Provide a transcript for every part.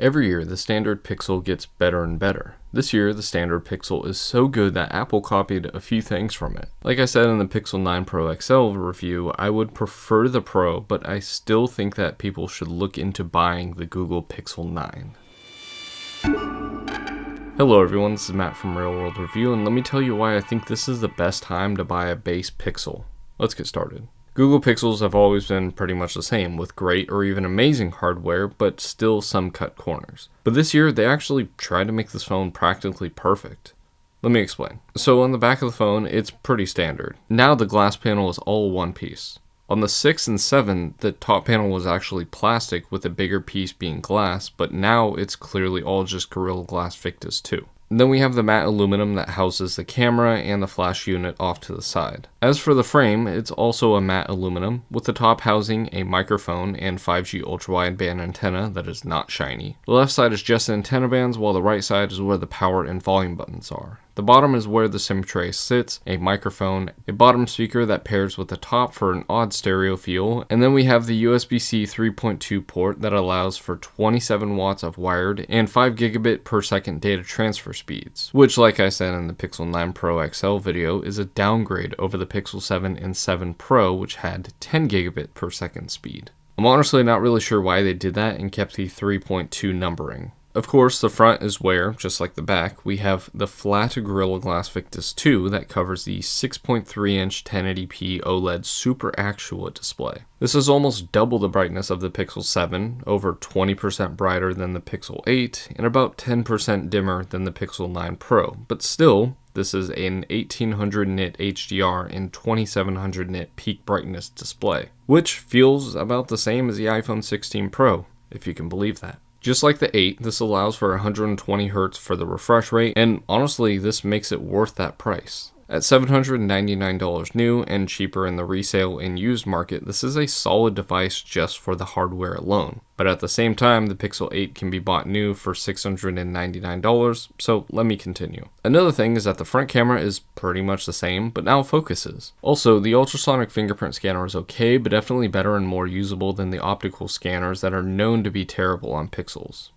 Every year, the standard Pixel gets better and better. This year, the standard Pixel is so good that Apple copied a few things from it. Like I said in the Pixel 9 Pro XL review, I would prefer the Pro, but I still think that people should look into buying the Google Pixel 9. Hello everyone, this is Matt from Real World Review, and let me tell you why I think this is the best time to buy a base Pixel. Let's get started. Google Pixels have always been pretty much the same, with great or even amazing hardware, but still some cut corners. But this year, they actually tried to make this phone practically perfect. Let me explain. So on the back of the phone, it's pretty standard. Now the glass panel is all one piece. On the 6 and 7, the top panel was actually plastic with a bigger piece being glass, but now it's clearly all just Gorilla Glass Victus 2. And then we have the matte aluminum that houses the camera and the flash unit off to the side. As for the frame, it's also a matte aluminum, with the top housing a microphone and 5G ultra-wideband antenna that is not shiny. The left side is just the antenna bands, while the right side is where the power and volume buttons are. The bottom is where the SIM tray sits, a microphone, a bottom speaker that pairs with the top for an odd stereo feel, and then we have the USB-C 3.2 port that allows for 27 watts of wired and 5 gigabit per second data transfer speeds, which, like I said in the Pixel 9 Pro XL video, is a downgrade over the Pixel 7 and 7 Pro, which had 10 gigabit per second speed. I'm honestly not really sure why they did that and kept the 3.2 numbering. Of course, the front is where, just like the back, we have the flat Gorilla Glass Victus 2 that covers the 6.3-inch 1080p OLED Super ActuaLED display. This is almost double the brightness of the Pixel 7, over 20% brighter than the Pixel 8, and about 10% dimmer than the Pixel 9 Pro. But still, this is an 1800 nit HDR and 2700 nit peak brightness display, which feels about the same as the iPhone 16 Pro, if you can believe that. Just like the 8, this allows for 120 Hz for the refresh rate, and honestly, this makes it worth that price. At $799 new and cheaper in the resale and used market, this is a solid device just for the hardware alone. But at the same time, the Pixel 8 can be bought new for $699, so let me continue. Another thing is that the front camera is pretty much the same, but now focuses. Also, the ultrasonic fingerprint scanner is okay, but definitely better and more usable than the optical scanners that are known to be terrible on Pixels.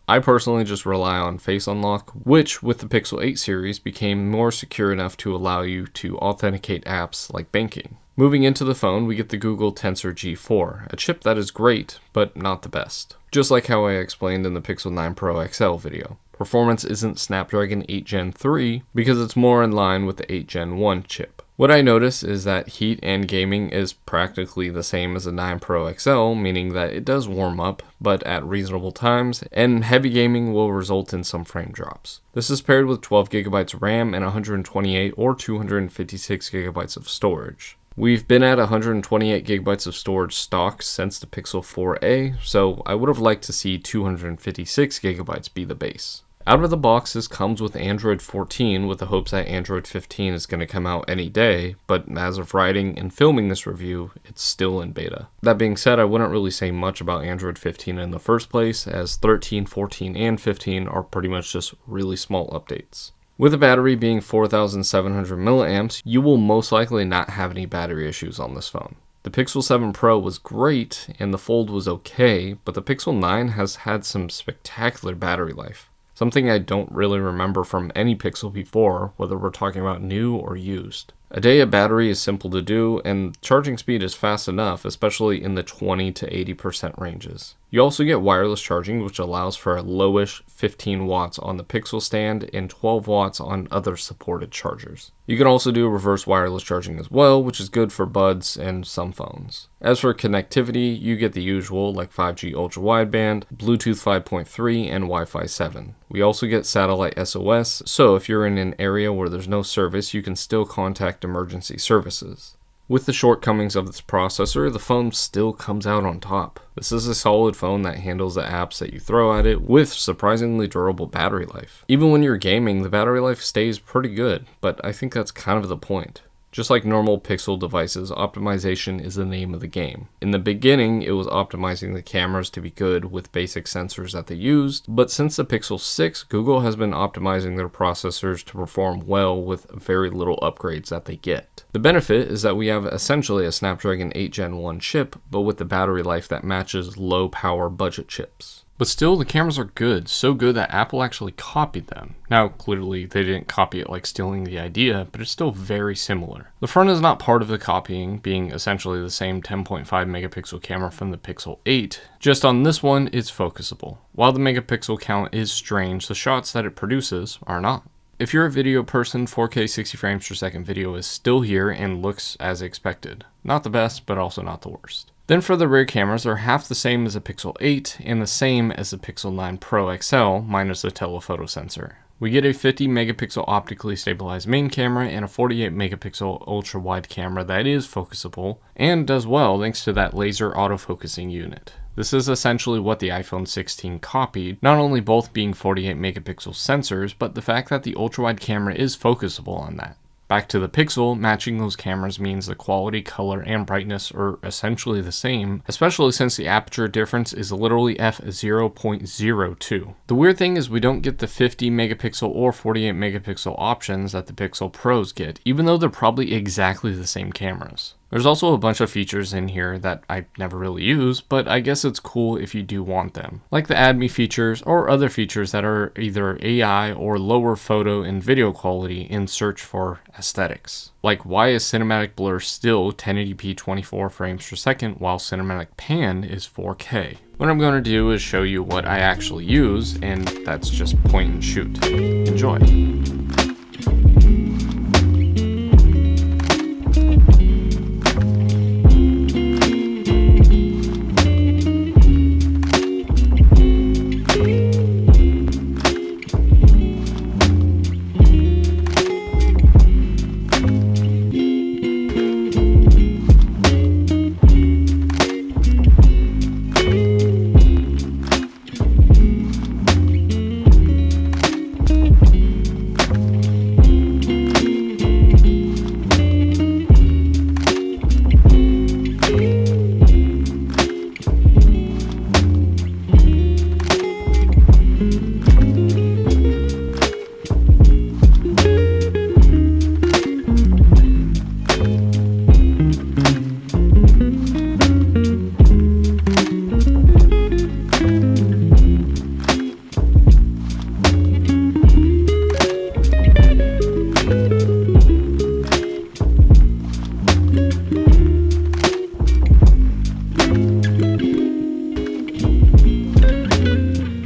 I personally just rely on Face Unlock, which with the Pixel 8 series became more secure enough to allow you to authenticate apps like banking. Moving into the phone, we get the Google Tensor G4, a chip that is great, but not the best. Just like how I explained in the Pixel 9 Pro XL video. Performance isn't Snapdragon 8 Gen 3 because it's more in line with the 8 Gen 1 chip. What I notice is that heat and gaming is practically the same as the 9 Pro XL, meaning that it does warm up, but at reasonable times, and heavy gaming will result in some frame drops. This is paired with 12 GB RAM and 128 or 256 GB of storage. We've been at 128 GB of storage stock since the Pixel 4a, so I would have liked to see 256 GB be the base. Out of the box, this comes with Android 14 with the hopes that Android 15 is going to come out any day, but as of writing and filming this review, it's still in beta. That being said, I wouldn't really say much about Android 15 in the first place, as 13, 14, and 15 are pretty much just really small updates. With a battery being 4,700 milliamps, you will most likely not have any battery issues on this phone. The Pixel 7 Pro was great, and the Fold was okay, but the Pixel 9 has had some spectacular battery life. Something I don't really remember from any Pixel before, whether we're talking about new or used. A day of battery is simple to do, and charging speed is fast enough, especially in the 20 to 80% ranges. You also get wireless charging, which allows for a lowish 15 watts on the Pixel stand and 12 watts on other supported chargers. You can also do reverse wireless charging as well, which is good for buds and some phones. As for connectivity, you get the usual like 5G ultra-wideband, Bluetooth 5.3, and Wi-Fi 7. We also get satellite SOS, so if you're in an area where there's no service, you can still contact emergency services. With the shortcomings of this processor, the phone still comes out on top. This is a solid phone that handles the apps that you throw at it with surprisingly durable battery life. Even when you're gaming, the battery life stays pretty good, but I think that's kind of the point. Just like normal Pixel devices, optimization is the name of the game. In the beginning, it was optimizing the cameras to be good with basic sensors that they used, but since the Pixel 6, Google has been optimizing their processors to perform well with very little upgrades that they get. The benefit is that we have essentially a Snapdragon 8 Gen 1 chip, but with the battery life that matches low power budget chips. But still, the cameras are good, so good that Apple actually copied them. Now, clearly, they didn't copy it like stealing the idea, but it's still very similar. The front is not part of the copying, being essentially the same 10.5 megapixel camera from the Pixel 8, just on this one, it's focusable. While the megapixel count is strange, the shots that it produces are not. If you're a video person, 4K 60 frames per second video is still here and looks as expected. Not the best, but also not the worst. Then for the rear cameras, they're half the same as the Pixel 8 and the same as the Pixel 9 Pro XL minus the telephoto sensor. We get a 50 megapixel optically stabilized main camera and a 48 megapixel ultra wide camera that is focusable and does well thanks to that laser autofocusing unit. This is essentially what the iPhone 16 copied, not only both being 48 megapixel sensors, but the fact that the ultra wide camera is focusable on that. Back to the Pixel, matching those cameras means the quality, color, and brightness are essentially the same, especially since the aperture difference is literally f0.02. The weird thing is we don't get the 50 megapixel or 48 megapixel options that the Pixel Pros get, even though they're probably exactly the same cameras. There's also a bunch of features in here that I never really use, but I guess it's cool if you do want them. Like the Add Me features or other features that are either AI or lower photo and video quality in search for aesthetics. Like why is cinematic blur still 1080p 24 frames per second while cinematic pan is 4K? What I'm going to do is show you what I actually use, and that's just point and shoot. Enjoy.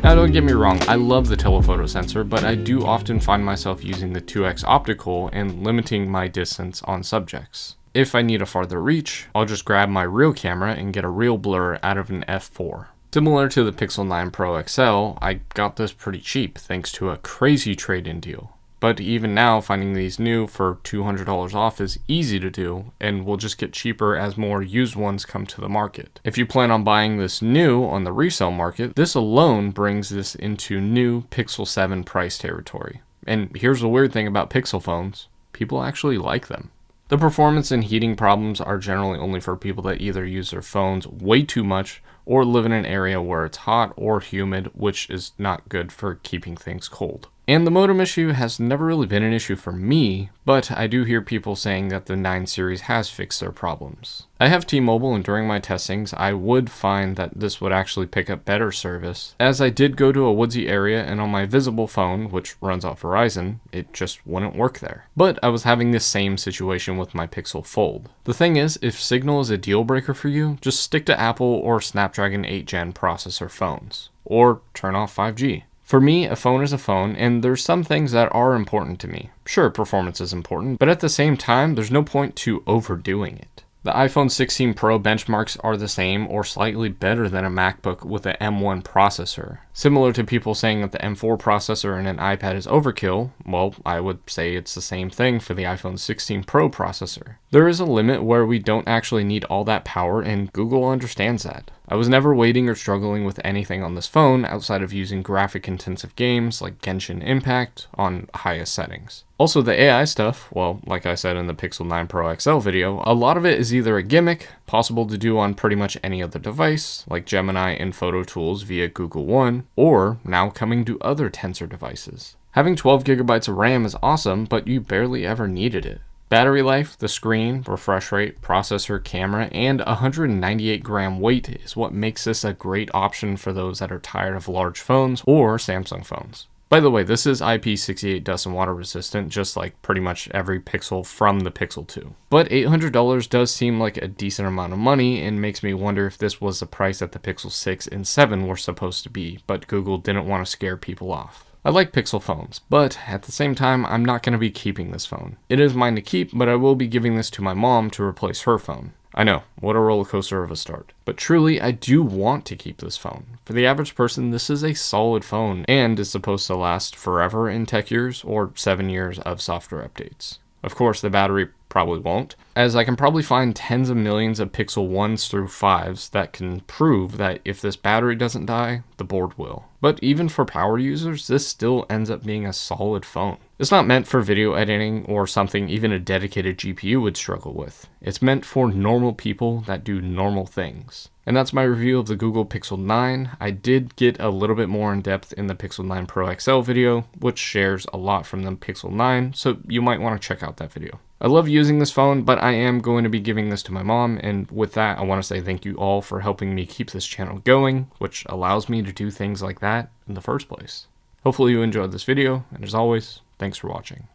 Now don't get me wrong, I love the telephoto sensor, but I do often find myself using the 2x optical and limiting my distance on subjects. If I need a farther reach, I'll just grab my real camera and get a real blur out of an f4. Similar to the Pixel 9 Pro XL, I got this pretty cheap thanks to a crazy trade-in deal. But even now, finding these new for $200 off is easy to do, and will just get cheaper as more used ones come to the market. If you plan on buying this new on the resale market, this alone brings this into new Pixel 7 price territory. And here's the weird thing about Pixel phones, people actually like them. The performance and heating problems are generally only for people that either use their phones way too much or live in an area where it's hot or humid, which is not good for keeping things cold. And the modem issue has never really been an issue for me, but I do hear people saying that the 9 series has fixed their problems. I have T-Mobile, and during my testings, I would find that this would actually pick up better service, as I did go to a woodsy area and on my Visible phone, which runs off Verizon, it just wouldn't work there. But I was having the same situation with my Pixel Fold. The thing is, if Signal is a deal breaker for you, just stick to Apple or Snapdragon 8 Gen processor phones, or turn off 5G. For me, a phone is a phone, and there's some things that are important to me. Sure, performance is important, but at the same time, there's no point to overdoing it. The iPhone 16 Pro benchmarks are the same or slightly better than a MacBook with an M1 processor. Similar to people saying that the M4 processor in an iPad is overkill, well, I would say it's the same thing for the iPhone 16 Pro processor. There is a limit where we don't actually need all that power, and Google understands that. I was never waiting or struggling with anything on this phone outside of using graphic-intensive games like Genshin Impact on highest settings. Also, the AI stuff, well, like I said in the Pixel 9 Pro XL video, a lot of it is either a gimmick, possible to do on pretty much any other device, like Gemini and Photo Tools via Google One, or now coming to other Tensor devices. Having 12 gigabytes of RAM is awesome, but you barely ever needed it. Battery life, the screen, refresh rate, processor, camera, and 198 gram weight is what makes this a great option for those that are tired of large phones or Samsung phones. By the way, this is IP68 dust and water resistant, just like pretty much every Pixel from the Pixel 2. But $800 does seem like a decent amount of money and makes me wonder if this was the price that the Pixel 6 and 7 were supposed to be, but Google didn't want to scare people off. I like Pixel phones, but at the same time, I'm not going to be keeping this phone. It is mine to keep, but I will be giving this to my mom to replace her phone. I know, what a roller coaster of a start. But truly, I do want to keep this phone. For the average person, this is a solid phone and is supposed to last forever in tech years or 7 years of software updates. Of course, the battery probably won't, as I can probably find tens of millions of Pixel 1s through 5s that can prove that if this battery doesn't die, the board will. But even for power users, this still ends up being a solid phone. It's not meant for video editing or something even a dedicated GPU would struggle with. It's meant for normal people that do normal things. And that's my review of the Google Pixel 9. I did get a little bit more in depth in the Pixel 9 Pro XL video, which shares a lot from the Pixel 9, so you might want to check out that video. I love using this phone, but I am going to be giving this to my mom, and with that, I want to say thank you all for helping me keep this channel going, which allows me to do things like that in the first place. Hopefully you enjoyed this video, and as always, thanks for watching.